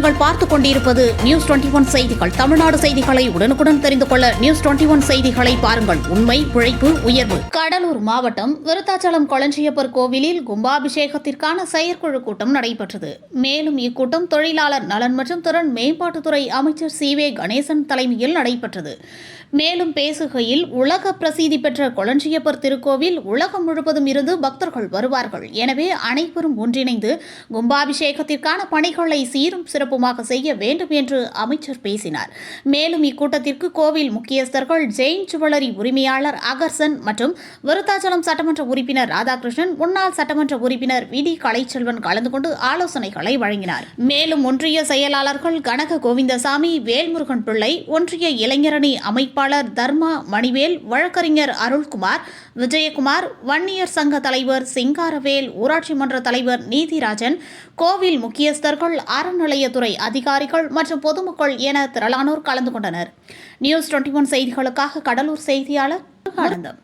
நீங்கள் பார்த்துக் கொண்டிருப்பது நியூஸ் 21 செய்திகள். தமிழ்நாடு செய்திகளை உடனுக்குடன் தெரிந்து கொள்ள நியூஸ் 21 செய்திகளை பாருங்கள். உண்மை, உழைப்பு, உயர்வு. கடலூர் மாவட்டம் விருத்தாச்சலம் கொளஞ்சியப்பர் கோவிலில் கும்பாபிஷேகத்திற்கான செயற்குழு கூட்டம் நடைபெற்றது. மேலும் இக்கூட்டம் தொழிலாளர் நலன் மற்றும் திறன் மேம்பாட்டுத்துறை அமைச்சர் சி.வே. கணேசன் தலைமையில் நடைபெற்றது. மேலும் பேசுகையில், உலக பிரசித்தி பெற்ற கொளஞ்சியப்பர் திருக்கோவில் உலகம் முழுவதும் இருந்து பக்தர்கள் வருவார்கள். எனவே அனைவரும் ஒன்றிணைந்து கும்பாபிஷேகத்திற்கான பணிகளை சீரும் சிறப்புமாக செய்ய வேண்டும் என்று அமைச்சர் பேசினார். மேலும் இக்கூட்டத்திற்கு கோவில் முக்கியஸ்தர்கள், ஜெயின் ஜுவல்லரி உரிமையாளர் அகர்சன் மற்றும் விருத்தாச்சலம் சட்டமன்ற உறுப்பினர் ராதாகிருஷ்ணன், முன்னாள் சட்டமன்ற உறுப்பினர் வி.டி. கலைச்செல்வன் கலந்து கொண்டு ஆலோசனைகளை வழங்கினார். மேலும் ஒன்றிய செயலாளர்கள் கனக கோவிந்தசாமி, வேல்முருகன் பிள்ளை, ஒன்றிய இளைஞரணி அமைப்பாளர் தர்மா மணிவேல், வழக்கறிஞர் அருள்குமார், விஜயகுமார், வன்னியர் சங்க தலைவர் சிங்காரவேல், ஊராட்சி மன்ற தலைவர் நீதிராஜன், கோவில் முக்கியஸ்தர்கள், அறநிலையத்துறை அதிகாரிகள் மற்றும் பொதுமக்கள் என திரளானோர் கலந்து கொண்டனர். நியூஸ் 21 செய்திகளுக்காக கடலூர் செய்தியாளர் ஆனந்தம்.